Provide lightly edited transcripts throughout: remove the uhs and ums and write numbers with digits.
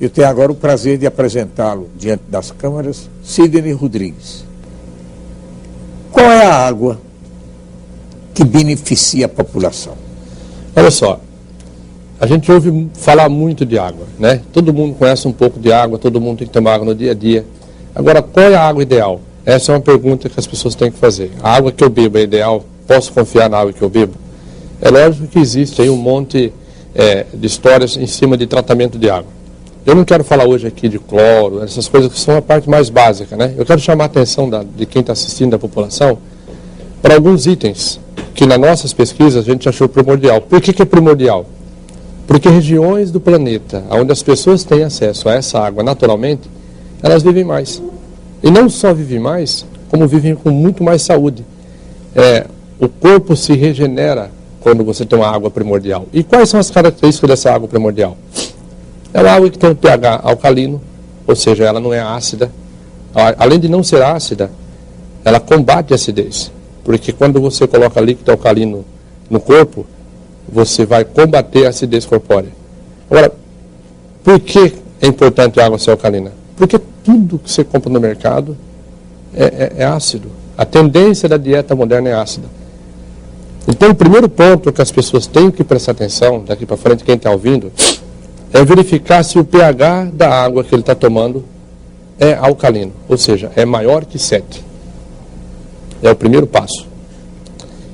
Eu tenho agora o prazer de apresentá-lo diante das câmeras, Sidney Rodrigues. Qual é a água que beneficia a população? Olha só, a gente ouve falar muito de água, né? Todo mundo conhece um pouco de água, todo mundo tem que tomar água no dia a dia. Agora, qual é a água ideal? Essa é uma pergunta que as pessoas têm que fazer. A água que eu bebo é ideal? Posso confiar na água que eu bebo? É lógico que existe aí um monte de histórias em cima de tratamento de água. Eu não quero falar hoje aqui de cloro, essas coisas que são a parte mais básica, né? Eu quero chamar a atenção de quem está assistindo, da população, para alguns itens que nas nossas pesquisas a gente achou primordial. Por que é primordial? Porque regiões do planeta onde as pessoas têm acesso a essa água naturalmente, elas vivem mais. E não só vivem mais, como vivem com muito mais saúde. O corpo se regenera quando você tem uma água primordial. E quais são as características dessa água primordial? É uma água que tem um pH alcalino, ou seja, ela não é ácida. Além de não ser ácida, ela combate a acidez. Porque quando você coloca líquido alcalino no corpo, você vai combater a acidez corpórea. Agora, por que é importante a água ser alcalina? Porque tudo que você compra no mercado é ácido. A tendência da dieta moderna é ácida. Então, o primeiro ponto que as pessoas têm que prestar atenção, daqui para frente, quem está ouvindo, é verificar se o pH da água que ele está tomando é alcalino, ou seja, é maior que 7. É o primeiro passo.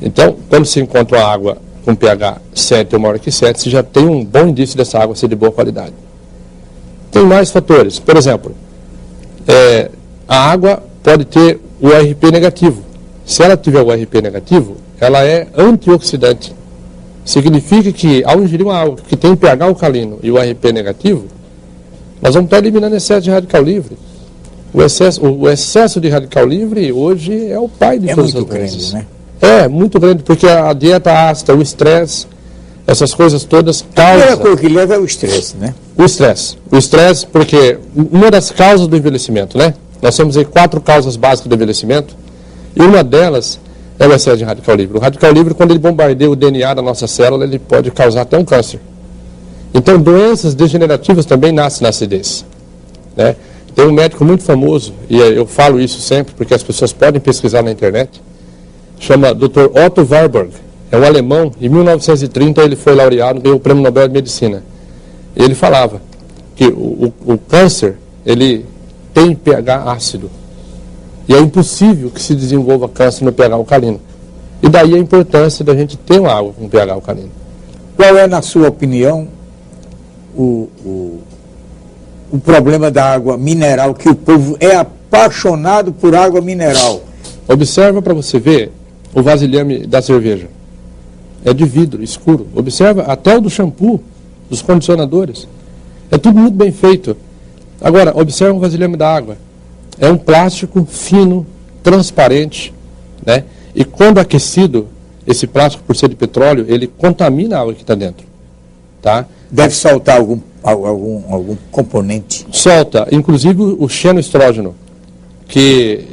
Então, quando se encontra uma água com pH 7 ou maior que 7, você já tem um bom indício dessa água ser de boa qualidade. Tem mais fatores. Por exemplo, a água pode ter o ORP negativo. Se ela tiver o ORP negativo, ela é antioxidante. Significa que, ao ingerir uma água que tem pH alcalino e o ORP negativo, nós vamos estar eliminando excesso de radical livre. O excesso de radical livre hoje é o pai de todas as doenças. Grande, né? É muito grande, porque a dieta ácida, o estresse, essas coisas todas causam... A primeira coisa que leva é o estresse, né? O estresse, porque uma das causas do envelhecimento, né? Nós temos aí 4 causas básicas do envelhecimento, e uma delas é o excesso de radical livre. O radical livre, quando ele bombardeia o DNA da nossa célula, ele pode causar até um câncer. Então, doenças degenerativas também nascem na acidez, né? Tem um médico muito famoso, e eu falo isso sempre, porque as pessoas podem pesquisar na internet, chama Dr. Otto Warburg, é um alemão, em 1930 ele foi laureado, ganhou o Prêmio Nobel de Medicina. Ele falava que o câncer, ele tem pH ácido, e é impossível que se desenvolva câncer no pH alcalino. E daí a importância da gente ter uma água com pH alcalino. Qual é, na sua opinião, o problema da água mineral, que o povo é apaixonado por água mineral? Observa para você ver o vasilhame da cerveja. É de vidro, escuro. Observa até o do shampoo, dos condicionadores. É tudo muito bem feito. Agora, observa o vasilhame da água. É um plástico fino, transparente, né? E quando aquecido, esse plástico, por ser de petróleo, ele contamina a água que está dentro. Tá? Deve soltar algum componente? Solta, inclusive o xenoestrógeno, que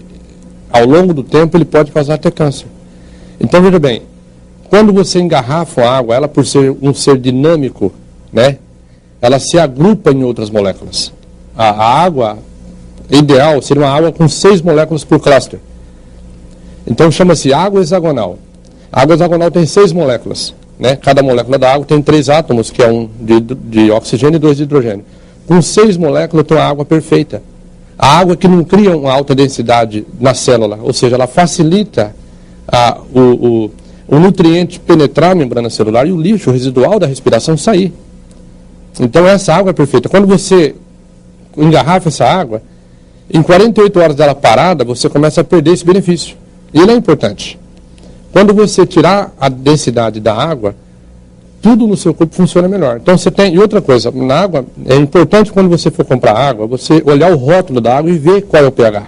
ao longo do tempo ele pode causar até câncer. Então, veja bem, quando você engarrafa a água, ela por ser um ser dinâmico, né, ela se agrupa em outras moléculas. A água ideal seria uma água com 6 moléculas por cluster. Então chama-se água hexagonal. A água hexagonal tem 6 moléculas, né? Cada molécula da água tem 3 átomos, que é um de oxigênio e 2 de hidrogênio. Com 6 moléculas tem uma água perfeita. A água que não cria uma alta densidade na célula, ou seja, ela facilita o nutriente penetrar a membrana celular e o lixo residual da respiração sair. Então essa água é perfeita. Quando você engarrafa essa água, em 48 horas dela parada, você começa a perder esse benefício. E ele é importante. Quando você tirar a densidade da água, tudo no seu corpo funciona melhor. Então você tem... E outra coisa, na água, é importante quando você for comprar água, você olhar o rótulo da água e ver qual é o pH.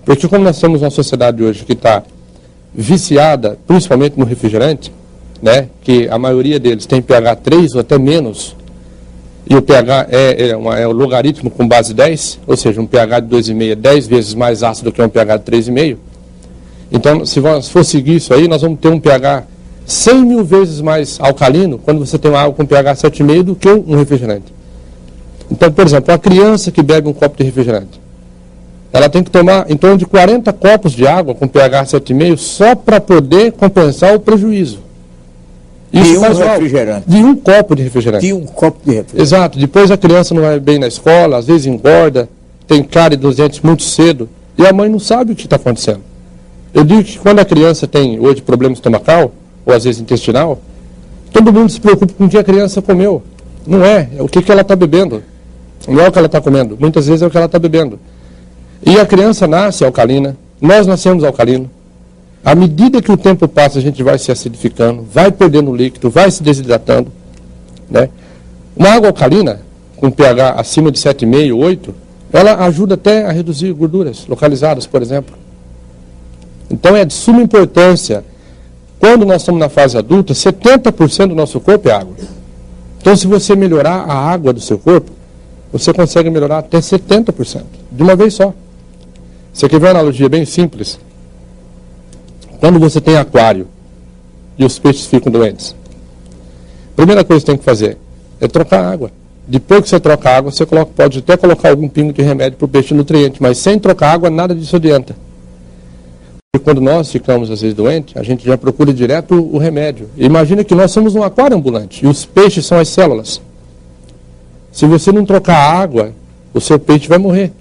Porque como nós temos uma sociedade hoje que está viciada, principalmente no refrigerante, né, que a maioria deles tem pH 3 ou até menos, e o pH é o logaritmo com base 10, ou seja, um pH de 2,5 é 10 vezes mais ácido que um pH de 3,5. Então, se for seguir isso aí, nós vamos ter um pH 100 mil vezes mais alcalino quando você tem uma água com pH 7,5 do que um refrigerante. Então, por exemplo, a criança que bebe um copo de refrigerante, ela tem que tomar em torno de 40 copos de água com pH 7,5 só para poder compensar o prejuízo. Isso de um refrigerante. De um copo de refrigerante. De um copo de refrigerante. Exato. Depois a criança não vai bem na escola, às vezes engorda, tem cárie dos dentes muito cedo, e a mãe não sabe o que está acontecendo. Eu digo que quando a criança tem hoje problema estomacal, ou às vezes intestinal, todo mundo se preocupa com o que a criança comeu. Não é o que ela está bebendo. Não é o que ela está comendo. Muitas vezes é o que ela está bebendo. E a criança nasce alcalina, nós nascemos alcalino. À medida que o tempo passa, a gente vai se acidificando, vai perdendo líquido, vai se desidratando. Né? Uma água alcalina, com pH acima de 7,5, 8, ela ajuda até a reduzir gorduras localizadas, por exemplo. Então é de suma importância. Quando nós estamos na fase adulta, 70% do nosso corpo é água. Então, se você melhorar a água do seu corpo, você consegue melhorar até 70%, de uma vez só. Você quer ver uma analogia bem simples? Quando você tem aquário e os peixes ficam doentes, a primeira coisa que você tem que fazer é trocar a água. Depois que você troca a água, você pode até colocar algum pingo de remédio para o peixe nutriente, mas sem trocar água, nada disso adianta. E quando nós ficamos, às vezes, doentes, a gente já procura direto o remédio. Imagina que nós somos um aquário ambulante, e os peixes são as células. Se você não trocar a água, o seu peixe vai morrer.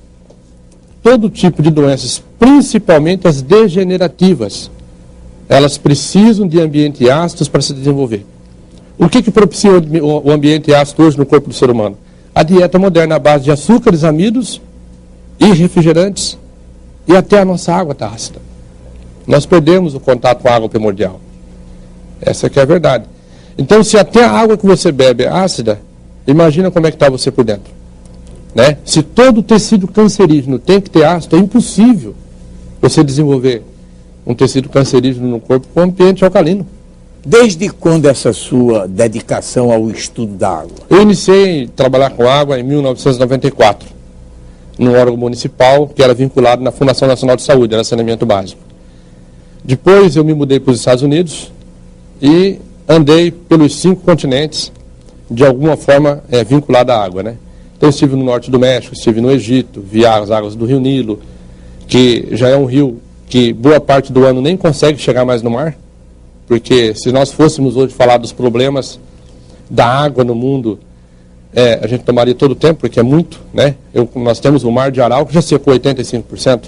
Todo tipo de doenças, principalmente as degenerativas, elas precisam de ambientes ácidos para se desenvolver. O que propicia o ambiente ácido hoje no corpo do ser humano? A dieta moderna à base de açúcares, amidos e refrigerantes, e até a nossa água está ácida. Nós perdemos o contato com a água primordial. Essa aqui é a verdade. Então, se até a água que você bebe é ácida, imagina como é que está você por dentro. Né? Se todo tecido cancerígeno tem que ter ácido, é impossível você desenvolver um tecido cancerígeno no corpo com ambiente alcalino. Desde quando essa sua dedicação ao estudo da água? Eu iniciei a trabalhar com água em 1994, num órgão municipal que era vinculado na Fundação Nacional de Saúde, era saneamento básico. Depois eu me mudei para os Estados Unidos e andei pelos 5 continentes, de alguma forma vinculado à água, né? Então eu estive no norte do México, estive no Egito, vi as águas do Rio Nilo, que já é um rio que boa parte do ano nem consegue chegar mais no mar, porque se nós fôssemos hoje falar dos problemas da água no mundo, a gente tomaria todo o tempo, porque é muito, né? Nós temos o Mar de Aral, que já secou 85%,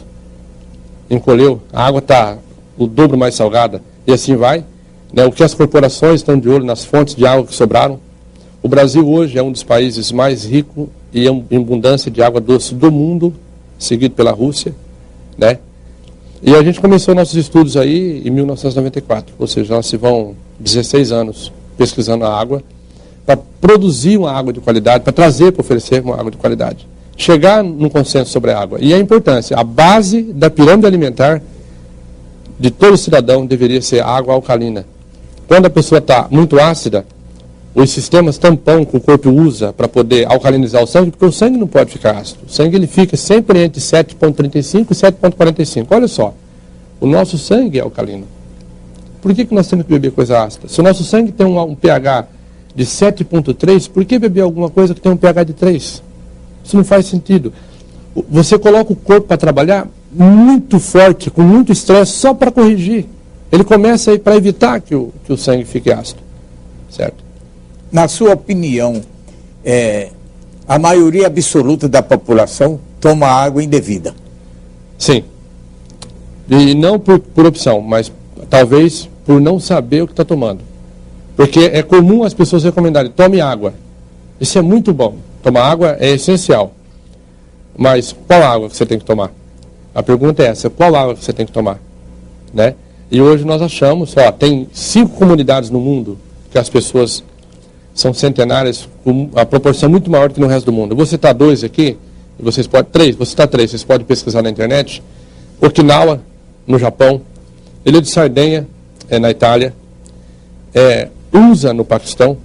encolheu, a água está o dobro mais salgada, e assim vai. Né? O que as corporações estão de olho nas fontes de água que sobraram. O Brasil hoje é um dos países mais ricos e em abundância de água doce do mundo, seguido pela Rússia, né? E a gente começou nossos estudos aí em 1994, ou seja, nós se vão 16 anos pesquisando a água, para produzir uma água de qualidade, para trazer, para oferecer uma água de qualidade. Chegar num consenso sobre a água. E a importância, a base da pirâmide alimentar de todo cidadão deveria ser a água alcalina. Quando a pessoa está muito ácida, os sistemas tampão que o corpo usa para poder alcalinizar o sangue, porque o sangue não pode ficar ácido. O sangue ele fica sempre entre 7,35 e 7,45. Olha só, o nosso sangue é alcalino. Por que nós temos que beber coisa ácida? Se o nosso sangue tem um pH de 7,3, por que beber alguma coisa que tem um pH de 3? Isso não faz sentido. Você coloca o corpo para trabalhar muito forte, com muito estresse, só para corrigir. Ele começa aí para evitar que o sangue fique ácido. Certo? Na sua opinião, a maioria absoluta da população toma água indevida? Sim. E não por opção, mas talvez por não saber o que está tomando. Porque é comum as pessoas recomendarem, tome água. Isso é muito bom. Tomar água é essencial. Mas qual água que você tem que tomar? A pergunta é essa, qual água que você tem que tomar? Né? E hoje nós achamos, tem 5 comunidades no mundo que as pessoas são centenárias, com a proporção muito maior do que no resto do mundo. Eu vou citar 2 aqui, e vocês podem, 3, vou citar 3, vocês podem pesquisar na internet. Okinawa, no Japão, Ilha de Sardenha, na Itália, Unza, no Paquistão.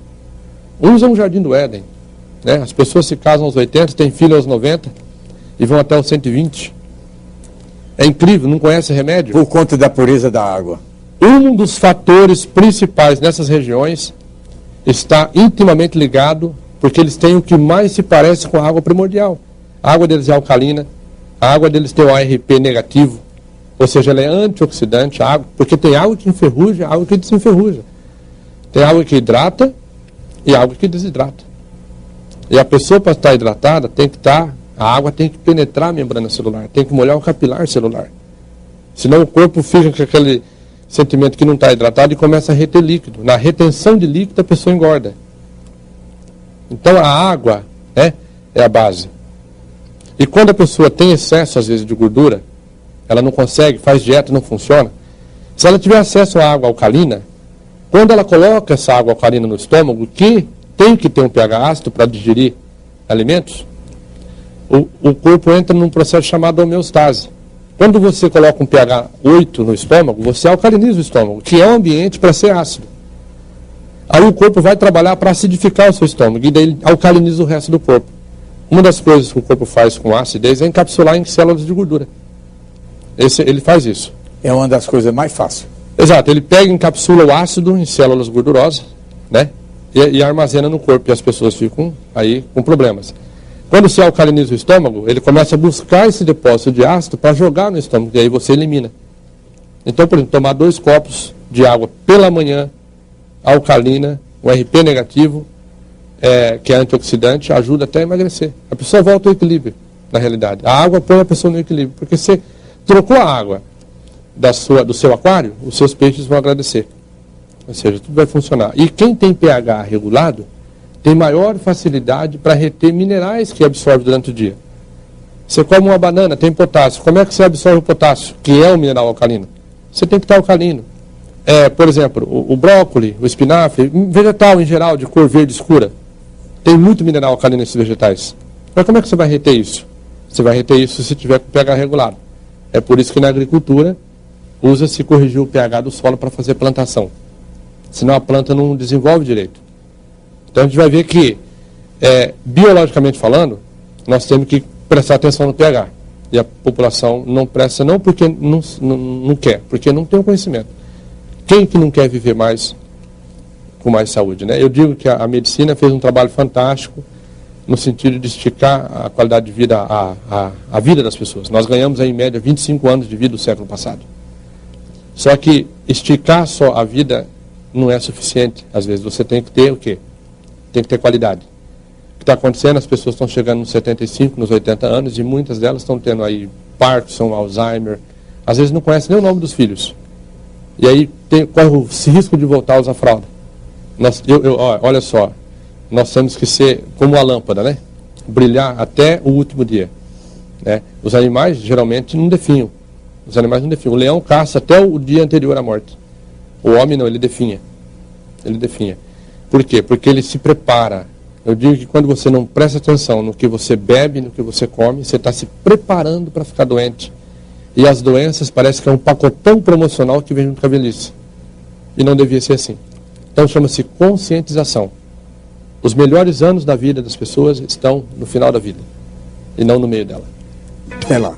Unza é um jardim do Éden. Né? As pessoas se casam aos 80, têm filhos aos 90 e vão até os 120. É incrível, não conhece remédio? Por conta da pureza da água. Um dos fatores principais nessas regiões está intimamente ligado, porque eles têm o que mais se parece com a água primordial. A água deles é alcalina, a água deles tem o ARP negativo, ou seja, ela é antioxidante, a água, porque tem água que enferruja, água que desenferruja. Tem água que hidrata e água que desidrata. E a pessoa, para estar hidratada, a água tem que penetrar a membrana celular, tem que molhar o capilar celular. Senão o corpo fica com aquele sentimento que não está hidratado e começa a reter líquido. Na retenção de líquido, a pessoa engorda. Então a água, né, é a base. E quando a pessoa tem excesso, às vezes, de gordura, ela não consegue, faz dieta, não funciona. Se ela tiver acesso à água alcalina, quando ela coloca essa água alcalina no estômago, que tem que ter um pH ácido para digerir alimentos, o corpo entra num processo chamado homeostase. Quando você coloca um pH 8 no estômago, você alcaliniza o estômago, que é um ambiente para ser ácido. Aí o corpo vai trabalhar para acidificar o seu estômago, e daí ele alcaliniza o resto do corpo. Uma das coisas que o corpo faz com acidez é encapsular em células de gordura. Ele faz isso. É uma das coisas mais fáceis. Exato, ele pega e encapsula o ácido em células gordurosas, né? E armazena no corpo, e as pessoas ficam aí com problemas. Quando você alcaliniza o estômago, ele começa a buscar esse depósito de ácido para jogar no estômago, e aí você elimina. Então, por exemplo, tomar 2 copos de água pela manhã, alcalina, o RP negativo, que é antioxidante, ajuda até a emagrecer. A pessoa volta ao equilíbrio, na realidade. A água põe a pessoa no equilíbrio, porque você trocou a água do seu aquário, os seus peixes vão agradecer. Ou seja, tudo vai funcionar. E quem tem pH regulado, tem maior facilidade para reter minerais que absorve durante o dia. Você come uma banana, tem potássio. Como é que você absorve o potássio, que é um mineral alcalino? Você tem que estar alcalino. Por exemplo, o brócolis, o espinafre, vegetal em geral, de cor verde escura, tem muito mineral alcalino nesses vegetais. Mas como é que você vai reter isso? Você vai reter isso se tiver com pH regulado. É por isso que na agricultura usa-se corrigir o pH do solo para fazer plantação. Senão a planta não desenvolve direito. Então a gente vai ver que, biologicamente falando, nós temos que prestar atenção no pH. E a população não presta, não porque não quer, porque não tem o conhecimento. Quem que não quer viver mais com mais saúde, né? Eu digo que a medicina fez um trabalho fantástico no sentido de esticar a qualidade de vida, a vida das pessoas. Nós ganhamos aí, em média 25 anos de vida do século passado. Só que esticar só a vida não é suficiente. Às vezes você tem que ter o quê? Tem que ter qualidade. O que está acontecendo, as pessoas estão chegando nos 75, nos 80 anos, e muitas delas estão tendo aí Parkinson, Alzheimer, às vezes não conhecem nem o nome dos filhos. E aí corre o risco de voltar a usar fralda. Olha só, nós temos que ser como a lâmpada, né? Brilhar até o último dia. Né? Os animais geralmente não definham. Os animais não definham. O leão caça até o dia anterior à morte. O homem não, ele definha. Ele definha. Por quê? Porque ele se prepara. Eu digo que quando você não presta atenção no que você bebe, no que você come, você está se preparando para ficar doente. E as doenças parece que é um pacotão promocional que vem junto com a velhice. E não devia ser assim. Então chama-se conscientização. Os melhores anos da vida das pessoas estão no final da vida. E não no meio dela. Até lá.